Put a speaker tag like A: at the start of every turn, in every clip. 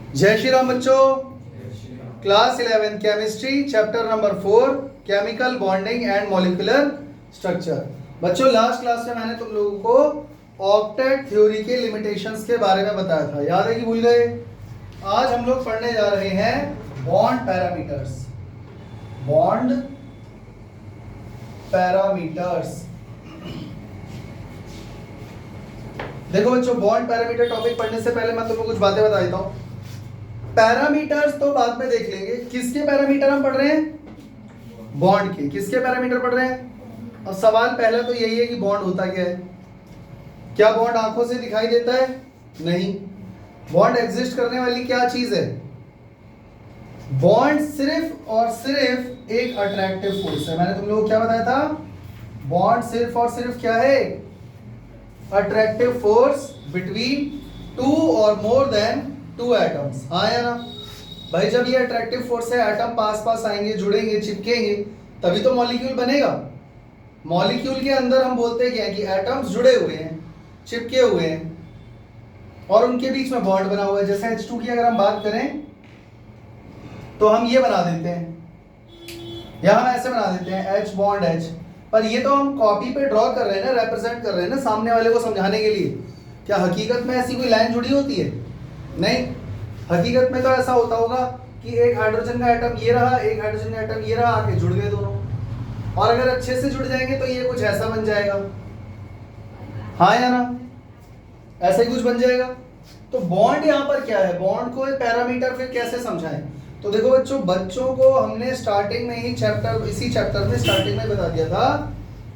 A: जय श्री राम बच्चों। Class 11 chemistry chapter number 4 chemical bonding and molecular structure. बच्चों लास्ट क्लास में मैंने तुम लोगों को ऑक्टेट थ्योरी के लिमिटेशंस के बारे में बताया था, याद है कि भूल गए? आज हम लोग पढ़ने जा रहे हैं बॉन्ड पैरामीटर्स। Bond parameters. देखो बच्चों, बॉन्ड पैरामीटर टॉपिक पढ़ने से पहले मैं तुमको कुछ बातें बता देता हूं। पैरामीटर्स तो बाद में देख लेंगे। किसके पैरामीटर हम पढ़ रहे हैं? बॉन्ड के। किसके पैरामीटर पढ़ रहे हैं? अब सवाल पहला तो यही है कि बॉन्ड होता क्या है? क्या बॉन्ड आंखों से दिखाई देता है? नहीं। बॉन्ड एग्जिस्ट करने वाली क्या चीज है? बॉन्ड सिर्फ और सिर्फ एक अट्रैक्टिव फोर्स है। मैंने तुम लोगों को क्या बताया था? बॉन्ड सिर्फ और सिर्फ क्या है? अट्रैक्टिव फोर्स बिटवीन टू और मोर देन टू एटम्स। हाँ या ना भाई? जब ये अट्रैक्टिव फोर्स है, एटम पास पास आएंगे, जुड़ेंगे, चिपकेंगे, तभी तो मॉलिक्यूल बनेगा। मॉलिक्यूल के अंदर हम बोलते क्या है कि एटम्स जुड़े हुए हैं, चिपके हुए हैं और उनके बीच में बॉन्ड बना हुआ है। जैसे H2 की अगर हम बात करें तो हम ये बना देते हैं, या हम ऐसे बना देते हैं H बॉन्ड H। पर ये तो हम कॉपी पे ड्रॉ कर रहे हैं ना, रिप्रेजेंट कर रहे हैं ना सामने वाले को समझाने के लिए। क्या हकीकत में ऐसी कोई लाइन जुड़ी होती है? नहीं। हकीकत में तो ऐसा होता होगा कि एक हाइड्रोजन का एटम ये रहा, एक हाइड्रोजन का एटम ये रहा, आके जुड़ गए दोनों, और अगर अच्छे से जुड़ जाएंगे तो ये कुछ ऐसा बन जाएगा। हाँ या ना? ऐसा ही कुछ बन जाएगा। तो बॉन्ड यहाँ पर क्या है? बॉन्ड को पैरामीटर फिर कैसे समझाएं? तो देखो बच्चों को हमने स्टार्टिंग में ही इसी चैप्टर में स्टार्टिंग में बता दिया था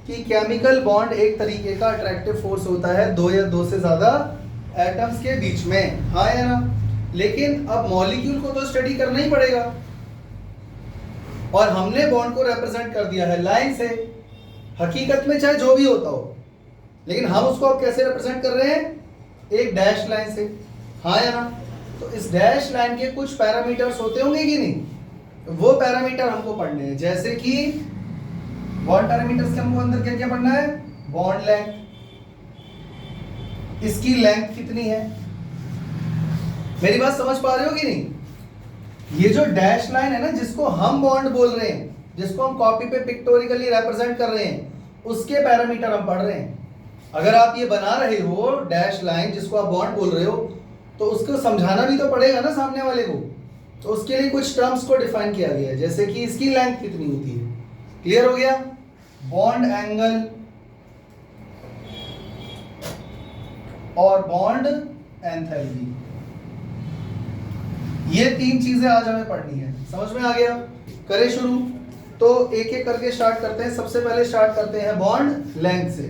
A: कि केमिकल बॉन्ड एक तरीके का अट्रैक्टिव फोर्स होता है दो या दो से ज्यादा एटम्स के बीच में। हाँ या ना? लेकिन अब मॉलिक्यूल को तो स्टडी करना ही पड़ेगा, और हमने बॉन्ड को रिप्रेजेंट कर दिया है लाइन से। हकीकत में चाहे जो भी होता हो, लेकिन हम उसको अब कैसे रिप्रेजेंट कर रहे हैं? एक डैश लाइन से। हाँ या ना? तो इस डैश लाइन के कुछ पैरामीटर्स होते होंगे कि नहीं? वो पैरामीटर हमको पढ़ने हैं। जैसे कि बॉन्ड पैरामीटर्स के हमको अंदर क्या क्या पढ़ना है? बॉन्ड लेंथ, इसकी लेंथ कितनी है? मेरी बात समझ पा रहे हो कि नहीं? ये जो डैश लाइन है ना, जिसको हम बॉन्ड बोल रहे हैं, जिसको हम कॉपी पे पिक्टोरिकली रिप्रेजेंट कर रहे हैं, उसके पैरामीटर हम पढ़ रहे हैं। अगर आप ये बना रहे हो डैश लाइन जिसको आप बॉन्ड बोल रहे हो, तो उसको समझाना भी तो पड़ेगा ना सामने वाले को। तो उसके लिए कुछ टर्म्स को डिफाइन किया गया है, जैसे कि इसकी लेंथ कितनी होती है। क्लियर हो गया? बॉन्ड एंगल और बॉन्ड एंथैल्पी, ये तीन चीजें आज हमें पढ़नी है। समझ में आ गया? करें शुरू। तो एक एक करके स्टार्ट करते हैं। सबसे पहले स्टार्ट करते हैं बॉन्ड लेंथ से।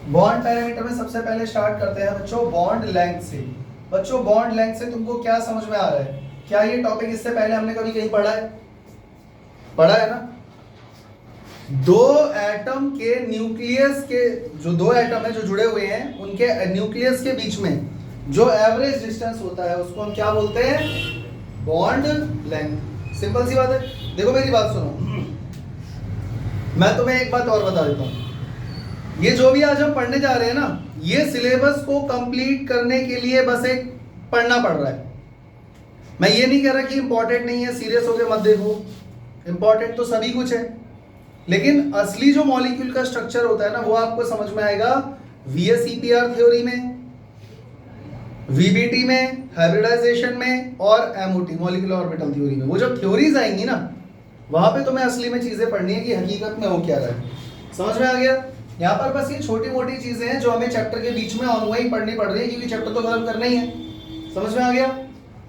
A: बॉन्ड पैरामीटर में सबसे पहले स्टार्ट करते हैं बच्चों बॉन्ड लेंथ से। बच्चों बॉन्ड लेंथ से तुमको क्या समझ में आ रहा है? क्या ये टॉपिक इससे पहले हमने कभी कहीं पढ़ा है? पढ़ा है ना? दो एटम के न्यूक्लियस के, जो दो एटम है जो जुड़े हुए हैं, उनके न्यूक्लियस के बीच में जो एवरेज डिस्टेंस होता है उसको हम क्या बोलते हैं? Bond length. सिंपल सी बात है। देखो मेरी बात सुनो, मैं तुम्हें एक बात और बता देता हूं। ये जो भी आज हम पढ़ने जा रहे हैं ना, ये सिलेबस को कंप्लीट करने के लिए बस एक पढ़ना पड़ रहा है। मैं ये नहीं कह रहा कि इंपॉर्टेंट नहीं है, सीरियस होकर मत देखो, इंपॉर्टेंट तो सभी कुछ है, लेकिन असली जो मॉलिक्यूल का स्ट्रक्चर होता है ना, वो आपको समझ में आएगा VSEPR थ्योरी में, VBT में, हाइब्रिडाइजेशन में, और MOT मॉलिक्यूलर ऑर्बिटल थ्योरी में। वो जब थ्योरीज आएंगी ना, वहां पे तुम्हें असली में चीजें पढ़नी है कि हकीकत में हो क्या रहा है। समझ में आ गया? यहाँ पर बस ये छोटी मोटी चीजें हैं जो हमें चैप्टर के बीच में ऑनगोइंग पढ़नी पड़ रही है, क्योंकि चैप्टर तो खत्म करना ही है। समझ में आ गया?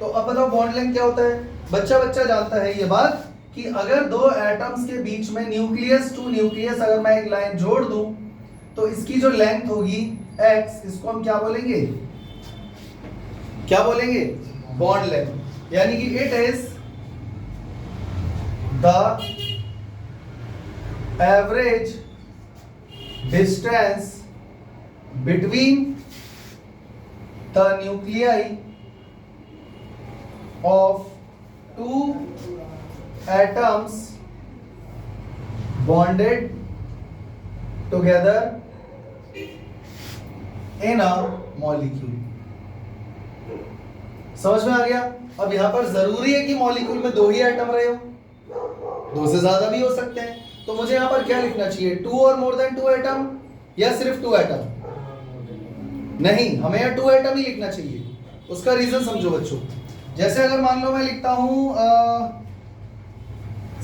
A: तो अब बताओ बॉन्ड लेंथ क्या होता है? बच्चा बच्चा जानता है ये बात कि अगर दो एटम्स के बीच में न्यूक्लियस टू न्यूक्लियस अगर मैं एक लाइन जोड़ दूं, तो इसकी जो लेंथ होगी x, इसको हम क्या बोलेंगे? क्या बोलेंगे? Bond length. यानी कि it is the average distance between the nuclei of two atoms bonded together in a molecule. समझ में आ गया? अब यहां पर जरूरी है कि मॉलिक्यूल में 2 ही एटम रहे हो, 2 से ज्यादा भी हो सकते हैं। तो मुझे यहां पर क्या लिखना चाहिए, 2 और मोर देन 2 एटम या सिर्फ 2 एटम? नहीं, हमें यहाँ 2 एटम ही लिखना चाहिए। उसका रीजन समझो बच्चों। जैसे अगर मान लो मैं लिखता हूं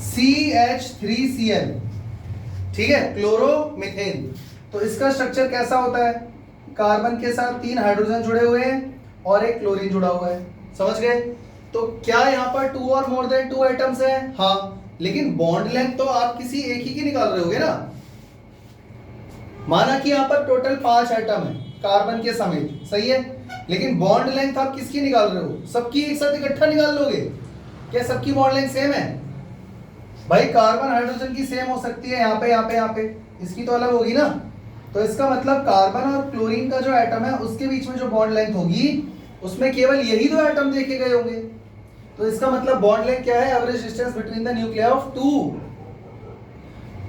A: CH3Cl, ठीक है, क्लोरोमीथेन, तो इसका स्ट्रक्चर कैसा होता है? कार्बन के साथ 3 हाइड्रोजन जुड़े हुए हैं और एक क्लोरीन जुड़ा हुआ है। समझ गए? तो क्या यहाँ पर 2 और मोर देन 2 एटम्स हैं? हाँ, लेकिन बॉन्ड लेंथ तो आप किसी एक ही की निकाल रहे होगे ना। माना कि यहाँ पर टोटल 5 एटम है कार्बन के समेत, सही है, लेकिन बॉन्ड लेंथ आप किसकी निकाल रहे हो? सबकी एक साथ इकट्ठा निकाल लोगे? क्या सबकी बॉन्ड लेंथ सेम है? भाई कार्बन हाइड्रोजन की सेम हो सकती है, यहाँ पे यहाँ पे यहाँ पे, इसकी तो अलग होगी ना। तो इसका मतलब कार्बन और क्लोरीन का जो एटम है उसके बीच में जो बॉन्ड लेंथ होगी उसमें केवल यही 2 एटम देखे गए होंगे। तो इसका मतलब बॉन्ड लेंथ क्या है? Average distance between the nuclear of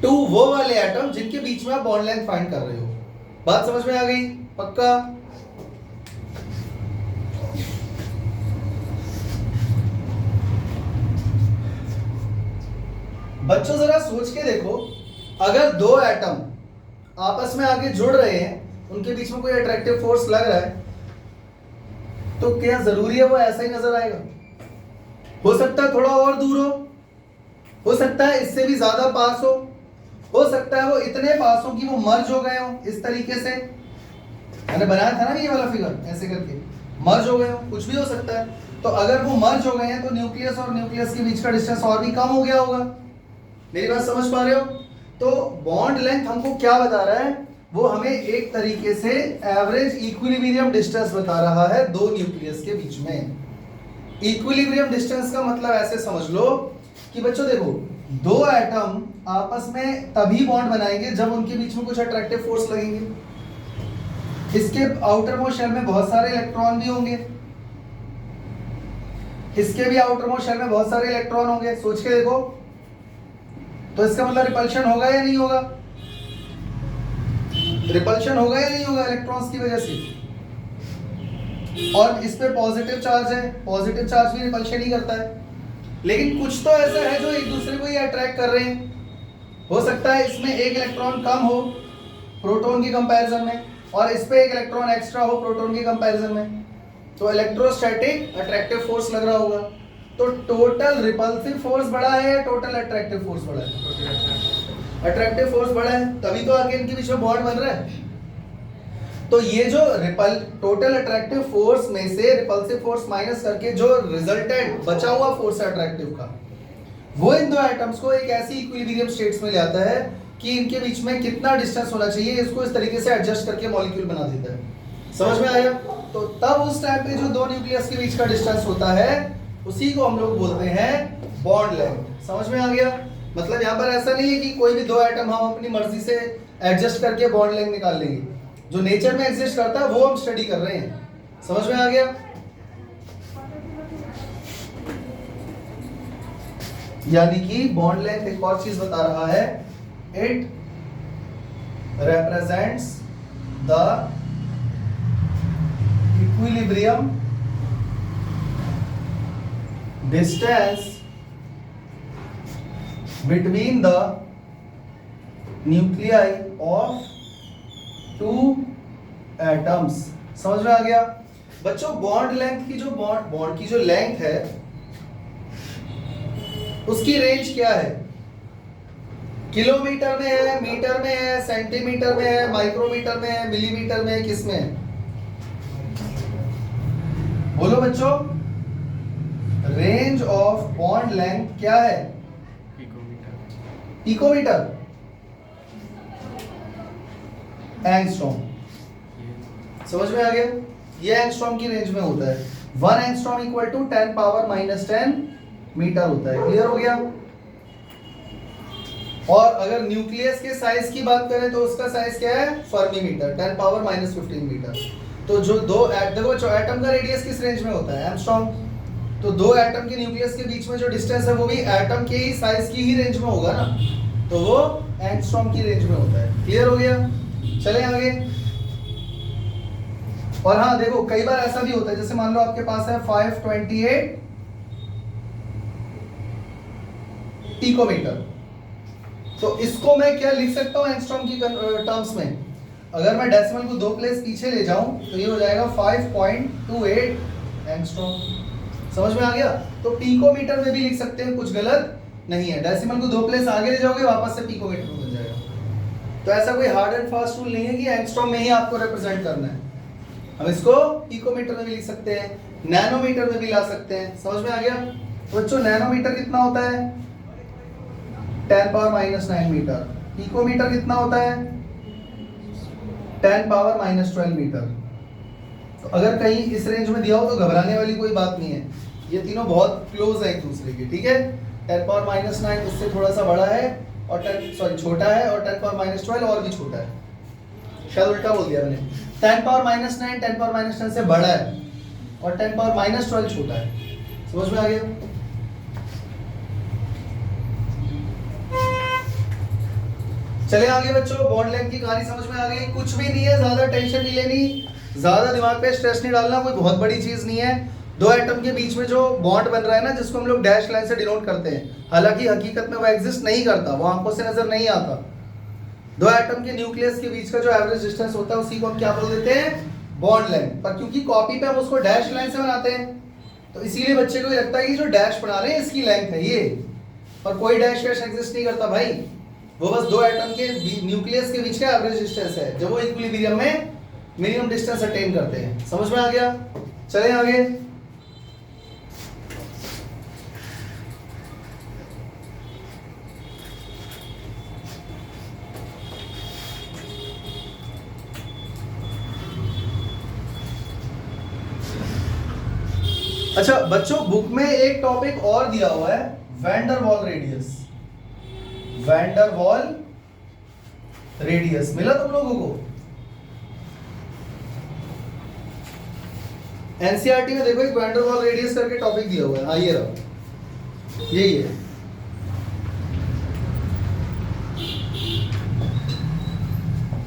A: 2 वो वाले एटम जिनके बीच में आप बॉन्ड लेंथ फाइंड कर रहे हो। बात समझ में आ गई? पक्का? बच्चों जरा सोच के देखो, अगर 2 एटम आपस में आके जुड़ रहे हैं, उनके बीच में कोई अट्रैक्टिव फोर्स लग रहा है, तो क्या जरूरी है वो ऐसा ही नजर आएगा? हो सकता है थोड़ा और दूर हो सकता है इससे भी ज्यादा पास हो सकता है वो इतने पास हो कि वो मर्ज हो गए हो। इस तरीके से मैंने बनाया था ना ये वाला फिगर, ऐसे करके मर्ज हो गए हो, कुछ भी हो सकता है। तो अगर वो मर्ज हो गए हैं तो न्यूक्लियस और न्यूक्लियस के बीच का डिस्टेंस और भी कम हो गया होगा। मेरी बात समझ पा रहे हो? तो बॉन्ड लेंथ हमको क्या बता रहा है? वो हमें एक तरीके से एवरेज इक्विलिब्रियम डिस्टेंस बता रहा है 2 न्यूक्लियस के बीच में। इक्विलिब्रियम डिस्टेंस का मतलब ऐसे समझ लो कि बच्चों देखो, 2 एटम आपस में तभी बॉन्ड बनाएंगे जब उनके बीच में कुछ अट्रैक्टिव फोर्स लगेंगे। इसके आउटर मोस्ट शेल में बहुत सारे इलेक्ट्रॉन भी होंगे, इसके भी आउटर मोस्ट शेल में बहुत सारे इलेक्ट्रॉन होंगे। सोच के देखो, तो इसका मतलब रिपल्शन होगा या नहीं होगा? रिपल्शन होगा या नहीं होगा इलेक्ट्रॉन्स की वजह से? और इस पे पॉजिटिव चार्ज है, पॉजिटिव चार्ज भी रिपल्शन ही करता है। लेकिन कुछ तो ऐसा है जो एक दूसरे को ही अट्रैक्ट कर रहे हैं। हो सकता है इसमें एक इलेक्ट्रॉन कम हो प्रोटॉन की कंपैरिजन में, और इस पे एक इलेक्ट्रॉन एक्स्ट्रा हो प्रोटॉन की कंपैरिजन में, तो इलेक्ट्रोस्टैटिक अट्रैक्टिव फोर्स लग रहा होगा। तो टोटल रिपल्सिव फोर्स बड़ा है या टोटल अट्रैक्टिव फोर्स बड़ा है? अट्रैक्टिव फोर्स बड़ा है, तभी तो आगे इनके बीच में बॉन्ड बन रहा है। तो ये जो टोटल अट्रैक्टिव फोर्स में से रिपल्सिव फोर्स माइनस करके जो रिजल्टेंट बचा हुआ फोर्स है अट्रैक्टिव का, वो इन 2 एटम्स को एक ऐसी इक्विलिब्रियम स्टेट्स में ले आता है कि इनके बीच में कितना डिस्टेंस होना चाहिए, इसको इस तरीके से एडजस्ट करके मॉलिक्यूल बना देता है। समझ में आया? तो तब उस टाइम पे जो 2 न्यूक्लियस के बीच का डिस्टेंस होता है उसी को हम लोग बोलते हैं बॉन्ड लेंथ। समझ में आ गया? मतलब यहाँ पर ऐसा नहीं है कि कोई भी 2 एटम हम अपनी मर्जी से एडजस्ट करके बॉन्ड लेंथ निकाल लेंगे। जो नेचर में एग्जिस्ट करता है वो हम स्टडी कर रहे हैं। समझ में आ गया? यानी कि बॉन्ड लेंथ एक और चीज बता रहा है, it represents the equilibrium distance between the nuclei of 2 atoms। समझ में आ गया बच्चों? बॉन्ड लेंथ की जो बॉन्ड की जो लेंथ है उसकी रेंज क्या है? किलोमीटर में है, मीटर में है, सेंटीमीटर में है, माइक्रोमीटर में है, मिलीमीटर में है, किस में है? बोलो बच्चों, रेंज ऑफ बॉन्ड लेंथ क्या है? Picometre, angstrom. समझ में आ गया? ये एंगस्ट्रॉम की रेंज में होता है। 1 एंगस्ट्रॉम इक्वल टू 10⁻⁻10 मीटर होता है। क्लियर हो गया? और अगर न्यूक्लियस के साइज की बात करें तो उसका साइज क्या है? Fermi metre, 10⁻⁻15 metre. तो जो देखो जो एटम का रेडियस किस रेंज में होता है? एंगस्ट्रॉम। तो 2 एटम के न्यूक्लियस के बीच में जो डिस्टेंस है वो भी एटम के ही साइज की ही रेंज में होगा ना। तो वो एंगस्ट्रॉम की रेंज में होता है। क्लियर हो गया? चले आगे। और हाँ देखो, कई बार ऐसा भी होता है, जैसे मान लो आपके पास है 528 पिकोमीटर, तो इसको मैं क्या लिख सकता हूं एंगस्ट्रॉम की टर्म्स में? अगर मैं डेसिमल को 2 प्लेस पीछे ले जाऊं तो ये हो जाएगा 5.28 एंगस्ट्रॉम। समझ में आ गया? तो पिकोमीटर में भी लिख सकते हैं, कुछ गलत नहीं है। डेसिमल को 2 प्लेस आगे ले जाओगे, वापस से पिकोमीटर में बन जाएगा। तो ऐसा कोई हार्ड एंड फास्ट रूल नहीं है कि एंगस्ट्रॉम में ही आपको रिप्रेजेंट करना है। हम इसको पिकोमीटर में भी लिख सकते हैं, नैनोमीटर में भी ला सकते हैं। समझ में आ गया? तो बच्चों नैनोमीटर कितना होता है? 10⁻⁻9 मीटर। पिकोमीटर कितना होता है? 10⁻⁻12 मीटर। तो अगर कहीं इस रेंज में दिया हो तो घबराने वाली कोई बात नहीं है, ये तीनों बहुत क्लोज है एक दूसरे के। ठीक है? 10⁻⁻9 इससे थोड़ा सा बड़ा है और छोटा है, और 10⁻12 और भी छोटा है। शायद उल्टा बोल दिया मैंने। 10⁻⁹ 10⁻⁻10 से बड़ा है और 10⁻12 छोटा है। समझ में आ गया? चले आगे बच्चों, बॉन्ड लेंथ की कहानी समझ में आ गई। कुछ भी नहीं है, ज्यादा टेंशन नहीं लेनी, ज्यादा दिमाग पे स्ट्रेस नहीं डालना, कोई बहुत बड़ी चीज नहीं है। दो एटम के बीच में जो बॉन्ड बन रहा है ना, जिसको हम लोग डैश लाइन से डिनोट करते हैं, हालांकि हकीकत में वो एग्जिस्ट नहीं करता, वो आंखों से नजर नहीं आता। दो एटम के न्यूक्लियस के बीच का जो एवरेज डिस्टेंस होता है उसी को हम क्या बोल देते हैं? Bond length. पर क्योंकि कॉपी पे हम उसको डैश लाइन से बनाते हैं, तो इसीलिए बच्चे को लगता है कि जो डैश बना रहे हैं इसकी लेंथ है ये, और कोई डैश वैश एग्जिस्ट नहीं करता भाई। वो बस दो एटम के न्यूक्लियस के बीच का एवरेज डिस्टेंस है, जब वो इक्विलिब्रियम में मिनिमम डिस्टेंस अटेन करते हैं। समझ में आ गया? चलें आगे। अच्छा बच्चों, बुक में एक टॉपिक और दिया हुआ है, वैन डर वाल रेडियस। वैन डर वाल रेडियस मिला तुम लोगों को? एनसीईआरटी में देखो, एक वैन डर वाल रेडियस करके टॉपिक दिया हुआ है। हाँ ये रहा, यही है।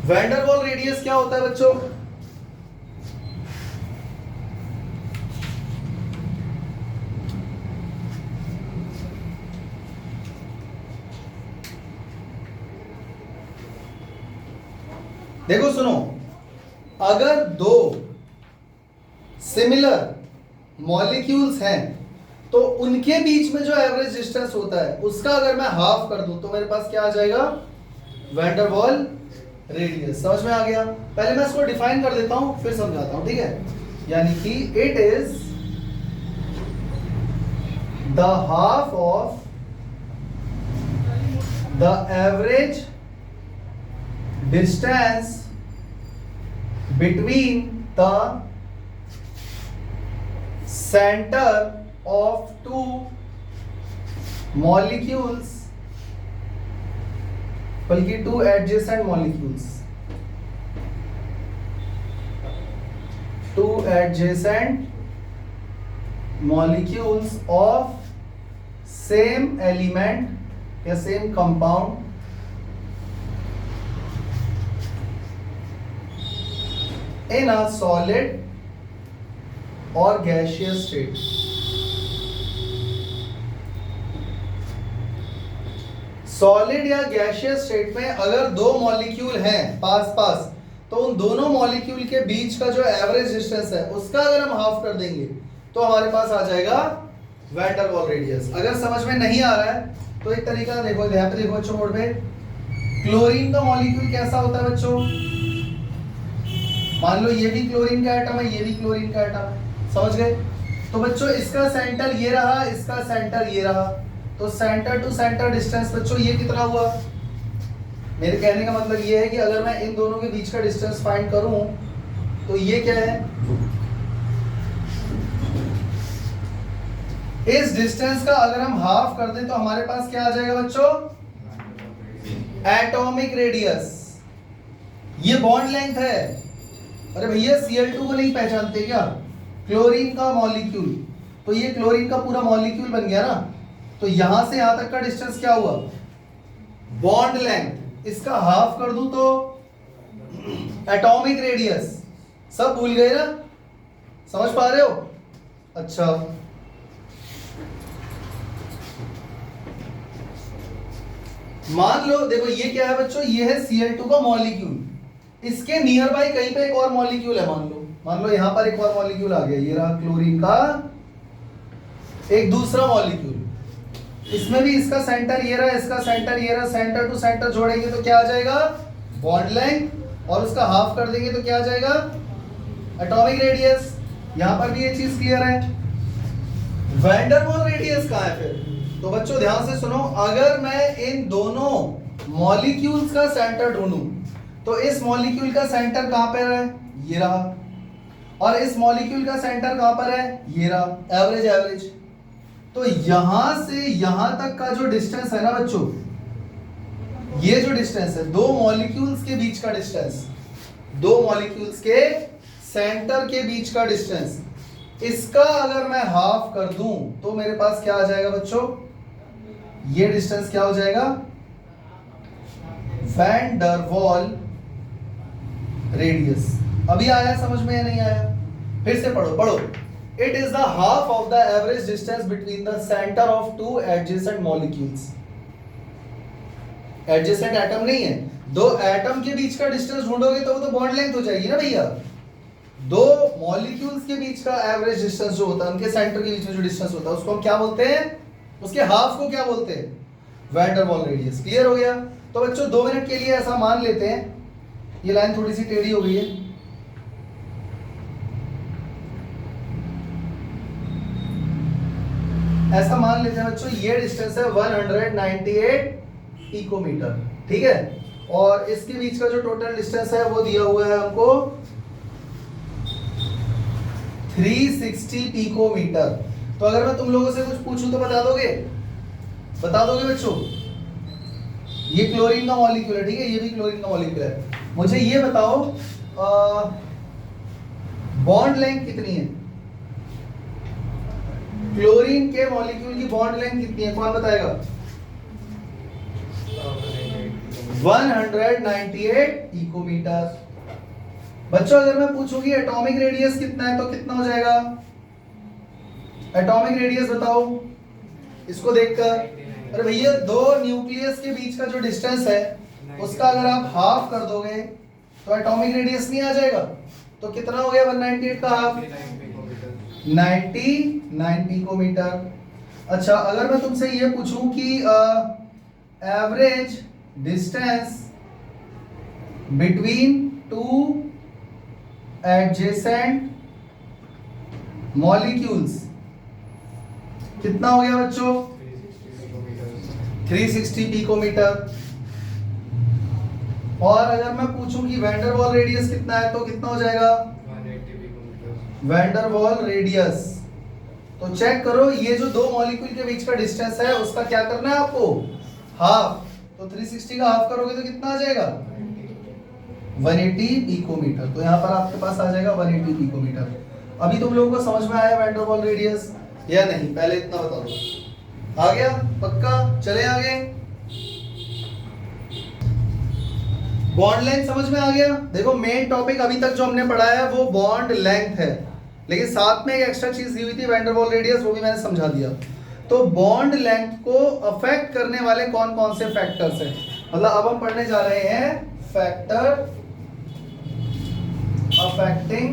A: वैन डर वाल रेडियस क्या होता है बच्चों? देखो सुनो, अगर दो सिमिलर मॉलिक्यूल्स हैं तो उनके बीच में जो एवरेज डिस्टेंस होता है उसका अगर मैं हाफ कर दूं तो मेरे पास क्या आ जाएगा? वैन डर वाल रेडियस। समझ में आ गया? पहले मैं इसको डिफाइन कर देता हूं, फिर समझाता हूं। ठीक है? यानी कि it is the half of the average distance between the center of two molecules, बल्कि two adjacent molecules, two adjacent molecules of same element या same compound in a solid or gaseous state। Solid या gaseous state में अगर दो molecule हैं पास पास, तो उन दोनों मॉलिक्यूल के बीच का जो एवरेज डिस्टेंस है उसका अगर हम हाफ कर देंगे तो हमारे पास आ जाएगा वैन डर वाल रेडियस। अगर समझ में नहीं आ रहा है तो एक तरीका देखो, यहाँ पे देखो बच्चों बोर्ड पे, क्लोरीन का मॉलिक्यूल कैसा होता है बच्चों? मान लो ये भी क्लोरीन का एटम है, ये भी क्लोरीन का एटम है। समझ गए? तो बच्चों इसका सेंटर ये रहा, इसका सेंटर ये रहा, तो सेंटर टू सेंटर डिस्टेंस बच्चों ये कितना हुआ? मेरे कहने का मतलब ये है कि अगर मैं इन दोनों के बीच का डिस्टेंस फाइंड करूं तो ये क्या है? इस डिस्टेंस का अगर हम हाफ कर दें तो हमारे पास क्या आ जाएगा बच्चों? Atomic radius. ये बॉन्ड लेंथ है। अरे भैया Cl2 को नहीं पहचानते क्या? क्लोरीन का मॉलिक्यूल, तो ये क्लोरीन का पूरा मॉलिक्यूल बन गया ना, तो यहां से यहां तक का डिस्टेंस क्या हुआ? बॉन्ड लेंथ इसका हाफ कर दूं तो एटॉमिक रेडियस। सब भूल गए ना, समझ पा रहे हो? अच्छा, मान लो देखो ये क्या है बच्चों, ये है Cl2 का मॉलिक्यूल, इसके नियर बाई कहीं पे एक और मॉलिक्यूल है। मान लो यहां पर एक और मॉलिक्यूल आ गया, ये रहा क्लोरीन का एक दूसरा मॉलिक्यूल, इसमें भी इसका सेंटर ये रहा, इसका सेंटर ये रहा, सेंटर टू सेंटर जोड़ेंगे तो क्या आ जाएगा? बॉन्ड लेंथ, और उसका हाफ कर देंगे तो क्या आ जाएगा? Atomic radius. यहां पर भी ये चीज क्लियर है। वैन डेर वाल्स रेडियस कहां है फिर? तो बच्चों ध्यान से सुनो, अगर मैं इन दोनों मॉलिक्यूल्स का सेंटर ढूंढूं तो इस मॉलिक्यूल का सेंटर कहां पर है? ये रहा, और इस मॉलिक्यूल का सेंटर कहां पर है? ये रहा। एवरेज एवरेज, तो यहां से यहां तक का जो डिस्टेंस है ना बच्चों, ये जो डिस्टेंस है दो मॉलिक्यूल्स के बीच का डिस्टेंस, दो मॉलिक्यूल्स के सेंटर के बीच का डिस्टेंस, इसका अगर मैं हाफ कर दूं तो मेरे पास क्या आ जाएगा बच्चों? ये डिस्टेंस क्या हो जाएगा? वैन डर वाल रेडियस। अभी आया समझ में या नहीं आया? फिर से पढ़ो। It is the half of the average distance between the center of two adjacent molecules. Adjacent atom नहीं है, दो एटम के बीच का डिस्टेंस ढूंढोगे तो वो तो बॉन्ड लेंथ हो जाएगी ना भैया। दो मॉलिक्यूल्स के बीच का एवरेज डिस्टेंस जो होता है, उनके सेंटर के बीच में जो डिस्टेंस होता है, उसको हम क्या बोलते हैं? उसके हाफ को क्या बोलते हैं? Van der Waals radius. Clear हो गया? तो बच्चों 2 मिनट के लिए ऐसा मान लेते हैं, ये लाइन थोड़ी सी टेढ़ी हो गई है, ऐसा मान लेते हैं बच्चों ये डिस्टेंस है 198 पिकोमीटर, ठीक है, और इसके बीच का जो टोटल डिस्टेंस है वो दिया हुआ है हमको 360 पिकोमीटर। तो अगर मैं तुम लोगों से कुछ पूछूं तो बता दोगे? बता दोगे बच्चों? ये क्लोरीन का मॉलिक्यूल है, ठीक है, ये भी क्लोरीन का मॉलिक्यूल है। मुझे ये बताओ बॉन्ड लेंथ कितनी है? क्लोरीन के मॉलिक्यूल की बॉन्ड लेंथ कितनी है? कौन बताएगा? 198 पिकोमीटर। बच्चों अगर मैं पूछूंगी एटॉमिक रेडियस कितना है तो कितना हो जाएगा? एटॉमिक रेडियस बताओ इसको देखकर। अरे भैया दो न्यूक्लियस के बीच का जो डिस्टेंस है उसका अगर आप हाफ कर दोगे तो एटॉमिक रेडियस नहीं आ जाएगा? तो कितना हो गया 198 का हाफ? 99 पिकोमीटर। अच्छा अगर मैं तुमसे ये पूछूं कि average distance between two adjacent molecules कितना हो गया बच्चों? 360 पिकोमीटर। और अगर मैं पूछूं कि वैन डेर वाल्स रेडियस कितना है तो कितना हो जाएगा?
B: 180 picometre.
A: Van der Waals radius. तो चेक करो ये जो दो मॉलिक्यूल के बीच का डिस्टेंस है उसका क्या करना है आपको? हाफ। तो 360 का हाफ करोगे तो कितना आ जाएगा? 180 पिकोमीटर। तो यहाँ पर आपके पास आ जाएगा 180 पिकोमीटर। अभी तुम लोगों को समझ में आया वैन डेर वाल्स रेडियस या नहीं? पहले इतना बता दो। आ गया? पक्का? चले आगे। बॉन्ड लेंथ समझ में आ गया? देखो मेन टॉपिक अभी तक जो हमने पढ़ा है वो बॉन्ड लेंथ है, लेकिन साथ में एक एक्स्ट्रा चीज दी हुई थी वैन डेर वाल्स रेडियस, वो भी मैंने समझा दिया। तो बॉन्ड लेंथ को अफेक्ट करने वाले कौन कौन से फैक्टर्स हैं, मतलब अब हम पढ़ने जा रहे हैं फैक्टर अफेक्टिंग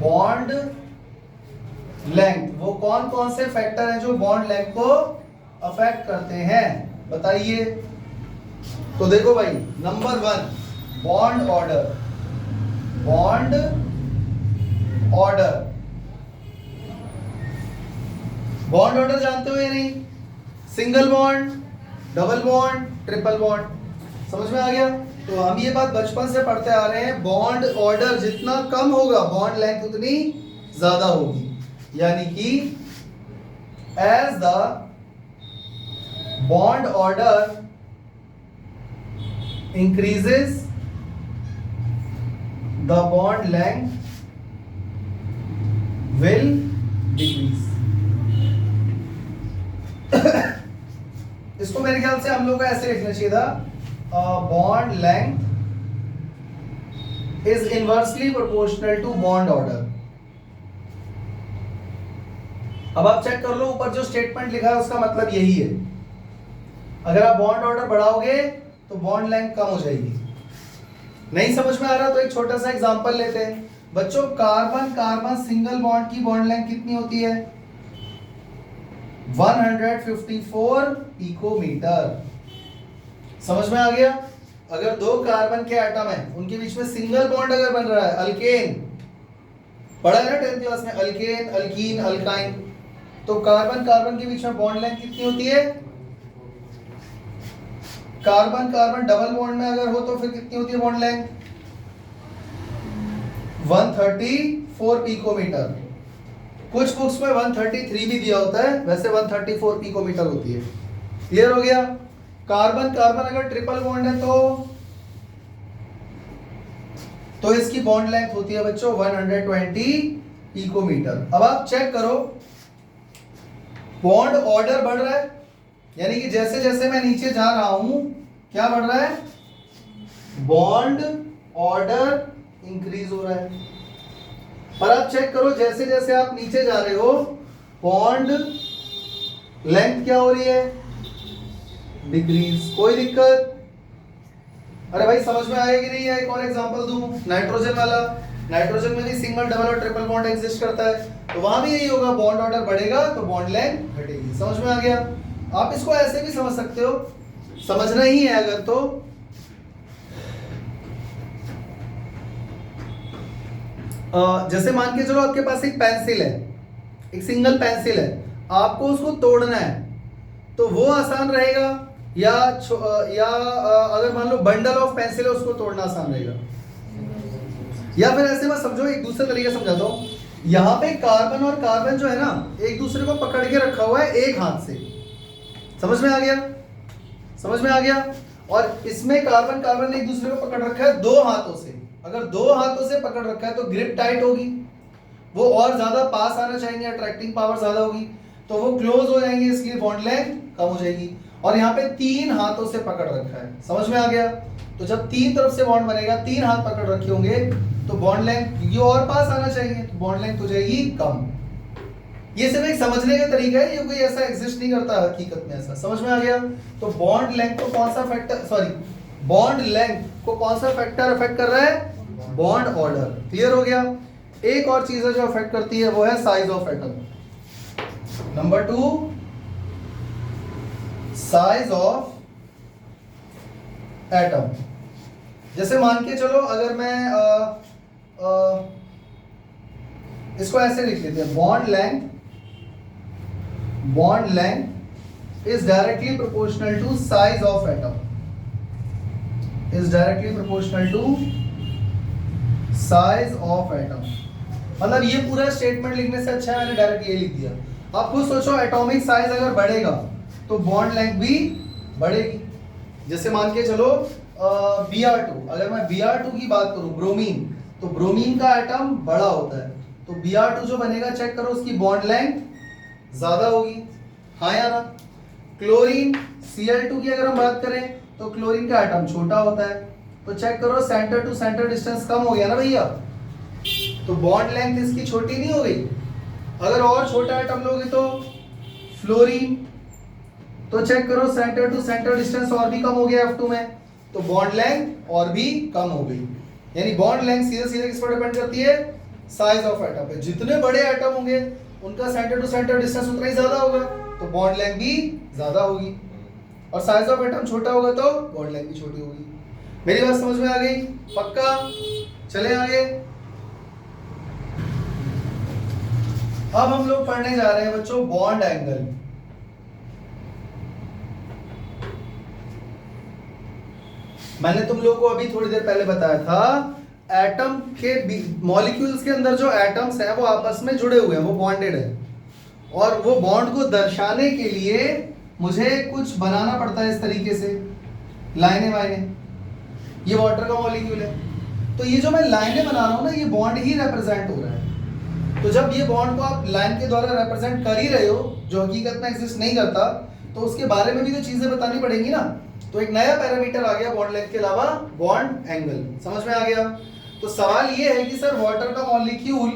A: बॉन्ड लेंथ। वो कौन कौन से फैक्टर हैं जो बॉन्ड लेंथ को अफेक्ट करते हैं, बताइए। तो देखो भाई, number 1 bond order. Bond order, bond order जानते हो या नहीं? Single bond, double bond, triple bond, समझ में आ गया? तो हम ये बात बचपन से पढ़ते आ रहे हैं, बॉन्ड ऑर्डर जितना कम होगा बॉन्ड लेंथ उतनी ज्यादा होगी, यानी कि as the bond order increases the bond length will decrease. इसको मेरे ख्याल से हम लोग को ऐसे लिखना चाहिए था, bond length is inversely proportional to bond order. अब आप चेक कर लो, ऊपर जो स्टेटमेंट लिखा है उसका मतलब यही है। अगर आप बॉन्ड ऑर्डर बढ़ाओगे तो बॉन्ड लेंथ कम हो जाएगी। नहीं समझ में आ रहा तो एक छोटा सा एग्जांपल लेते हैं बच्चों। कार्बन कार्बन सिंगल बॉन्ड की बॉन्ड लेंथ कितनी होती है? 154 पिकोमीटर। समझ में आ गया? अगर दो कार्बन के एटम है, उनके बीच में सिंगल बॉन्ड अगर बन रहा है, अल्केन, पढ़ा है ना 10th क्लास में, अल्केन, अल्कीन, अल्काइन, तो कार्बन कार्बन के बीच में बॉन्ड लेंथ कितनी होती है? कार्बन कार्बन डबल बॉन्ड में अगर हो तो फिर कितनी होती है बॉन्ड लेंथ? 134 पिकोमीटर। कुछ बुक्स में 133 भी दिया होता है, वैसे 134 पिकोमीटर होती है। क्लियर हो गया? कार्बन कार्बन अगर ट्रिपल बॉन्ड है तो इसकी बॉन्ड लेंथ होती है बच्चों 120 पिकोमीटर। अब आप चेक करो, बॉन्ड ऑर्डर बढ़ रहा है, यानी कि जैसे जैसे मैं नीचे जा रहा हूं क्या बढ़ रहा है? बॉन्ड ऑर्डर इंक्रीज हो रहा है। और आप चेक करो, जैसे जैसे आप नीचे जा रहे हो बॉन्ड लेंथ क्या हो रही है? डिक्रीज। कोई दिक्कत? अरे भाई समझ में आएगी नहीं है? एक और एग्जांपल दूं, नाइट्रोजन वाला। नाइट्रोजन में भी सिंगल डबल और ट्रिपल बॉन्ड एग्जिस्ट करता है, तो वहां भी यही होगा, बॉन्ड ऑर्डर बढ़ेगा तो बॉन्ड लेंथ घटेगी। समझ में आ गया? आप इसको ऐसे भी समझ सकते हो, समझना ही है अगर तो। जैसे मान के चलो आपके पास एक पेंसिल है, एक सिंगल पेंसिल है, आपको उसको तोड़ना है, तो वो आसान रहेगा या अगर मान लो बंडल ऑफ पेंसिल है उसको तोड़ना आसान रहेगा? या फिर ऐसे मत समझो, एक दूसरे तरीके समझाता हूं। यहाँ पे कार्बन और कार्बन जो है ना, एक दूसरे को पकड़ के रखा हुआ है एक हाथ से। समझ में आ गया? समझ में आ गया? और इसमें कार्बन कार्बन ने एक दूसरे को पकड़ रखा है दो हाथों से। अगर दो हाथों से पकड़ रखा है तो ग्रिप टाइट होगी, वो और ज्यादा पास आना चाहेंगे, अट्रैक्टिंग पावर ज्यादा होगी, तो वो क्लोज हो जाएंगे, इसलिए बॉन्ड लेंथ कम हो जाएगी। और यहाँ पे तीन हाथों से पकड़ रखा है। समझ में आ गया? तो जब तीन तरफ से बॉन्ड बनेगा, तीन हाथ पकड़ रखे होंगे, तो बॉन्ड लेंथ ये और पास आना चाहिए, तो बॉन्ड लेंथ हो जाएगी कम। ये सिर्फ एक समझने का तरीका है, ये कोई ऐसा एग्जिस्ट नहीं करता हकीकत में ऐसा। समझ में आ गया? तो बॉन्ड लेंथ को कौन सा फैक्टर, सॉरी, बॉन्ड लेंथ को कौन सा फैक्टर अफेक्ट कर रहा है? Bond order. क्लियर हो गया? एक और चीज है जो अफेक्ट करती है, वो है size of atom. Number 2, size of atom. जैसे मान के चलो, अगर मैं इसको ऐसे लिख लेते हैं, bond length is directly proportional to size of atom, is directly proportional to size of atom. मतलब ये पूरा स्टेटमेंट लिखने से अच्छा है मैंने डायरेक्ट ये लिख दिया। आप खुद सोचो, एटॉमिक साइज अगर बढ़ेगा तो बॉन्ड लेंथ भी बढ़ेगी। जैसे मान के चलो Br2, अगर मैं Br2 की बात करूं, ब्रोमीन, तो ब्रोमीन का एटम बड़ा होता है, तो Br2 जो बनेगा, चेक करो, उसकी बॉन्ड लेंथ ज्यादा होगी, हाँ या ना? क्लोरीन Cl2 की अगर हम बात करें तो क्लोरीन का एटम छोटा होता है, तो चेक करो सेंटर टू सेंटर डिस्टेंस कम हो गया ना भैया, तो बॉन्ड लेंथ इसकी छोटी नहीं हो गई। अगर और छोटा एटम लोगे तो फ्लोरीन, तो चेक करो सेंटर टू सेंटर डिस्टेंस और भी कम हो गया F2 में, तो बॉन्ड लेंथ और भी कम हो गई। यानी बॉन्ड लेंथ सीधे सीधे किस पर डिपेंड करती है? साइज ऑफ एटम पे। जितने बड़े एटम होंगे उनका सेंटर टू सेंटर डिस्टेंस उतना ही ज्यादा होगा, तो बॉन्ड लेंथ भी ज्यादा होगी। और साइज ऑफ एटम छोटा होगा तो बॉन्ड लेंथ भी छोटी होगी। मेरी बात समझ में आ गई? पक्का? चले आगे। अब हम लोग पढ़ने जा रहे हैं बच्चों बॉन्ड एंगल। मैंने तुम लोगों को अभी थोड़ी देर पहले बताया था, एटम के मॉलिक्यूल्स के अंदर जो एटम्स हैं वो आपस में जुड़े हुए हैं, वो बॉन्डेड है, और वो बॉन्ड को दर्शाने के लिए मुझे कुछ बनाना पड़ता है इस तरीके से, लाइनें वाइनें। ये वाटर का मॉलिक्यूल है, तो ये जो मैं लाइनें बना रहा हूं ना, ये बॉन्ड ही रिप्रेजेंट हो रहा है। तो जब ये बॉन्ड को आप लाइन के द्वारा रिप्रेजेंट कर ही रहे हो, जो हकीकत में एग्जिस्ट नहीं करता, तो उसके बारे में भी तो चीजें बतानी पड़ेंगी ना। तो एक नया पैरामीटर आ गया बॉन्ड लेंथ के अलावा, बॉन्ड एंगल। समझ में आ गया? तो सवाल ये है कि सर वाटर का मॉलिक्यूल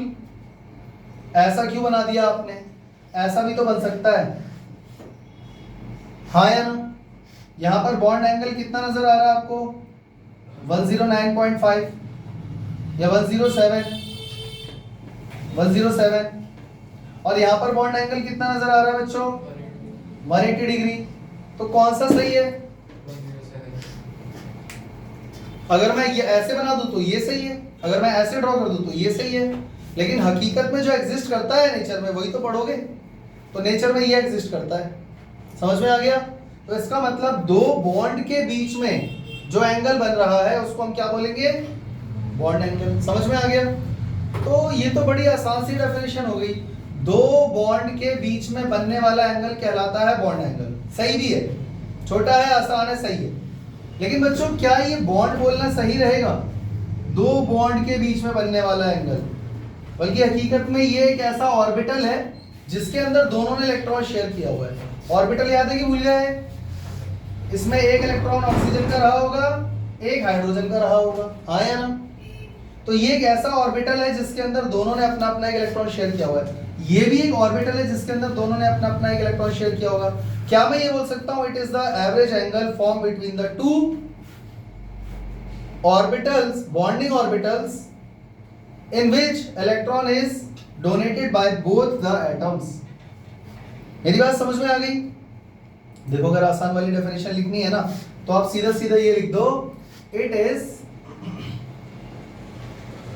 A: ऐसा क्यों बना दिया आपने, ऐसा भी तो बन सकता है, हाँ या ना? यहां पर बॉन्ड एंगल कितना नजर आ रहा है आपको, 109.5 या 107, और यहां पर बॉन्ड एंगल कितना नजर आ रहा है बच्चों, 180 डिग्री। तो कौन सा सही है? अगर मैं ये ऐसे बना दूं तो ये सही है, अगर मैं ऐसे ड्रॉ कर दूं तो ये सही है, लेकिन हकीकत में जो एग्जिस्ट करता है नेचर में वही तो पढ़ोगे। तो नेचर में ये एग्जिस्ट करता है। समझ में आ गया? तो इसका मतलब दो बॉन्ड के बीच में जो एंगल बन रहा है उसको हम क्या बोलेंगे, बॉन्ड एंगल। समझ में आ गया? तो ये तो बड़ी आसान सी डेफिनेशन हो गई। दो बॉन्ड के बीच में बनने वाला एंगल कहलाता है बॉन्ड एंगल। सही भी है, छोटा है, आसान है, सही है। लेकिन बच्चों क्या ये बॉन्ड बोलना सही रहेगा, दो बॉन्ड के बीच में बनने वाला एंगल? बल्कि हकीकत में ये एक ऐसा ऑर्बिटल है जिसके अंदर दोनों ने इलेक्ट्रॉन शेयर किया हुआ है। ऑर्बिटल याद है कि भूल गए? इसमें एक इलेक्ट्रॉन ऑक्सीजन का रहा होगा, एक हाइड्रोजन का रहा होगा, हाँ या ना? तो ये एक ऐसा ऑर्बिटल है जिसके अंदर दोनों ने अपना अपना एक इलेक्ट्रॉन शेयर किया हुआ है। ये भी एक ऑर्बिटल है जिसके अंदर दोनों ने अपना अपना एक इलेक्ट्रॉन शेयर किया होगा। क्या मैं ये बोल सकता हूं it is the average angle form between the two orbitals, bonding orbitals, in which electron is donated by both the atoms. मेरी बात समझ में आ गई? देखो अगर आसान वाली डेफिनेशन लिखनी है ना तो आप सीधा सीधा ये लिख दो, it is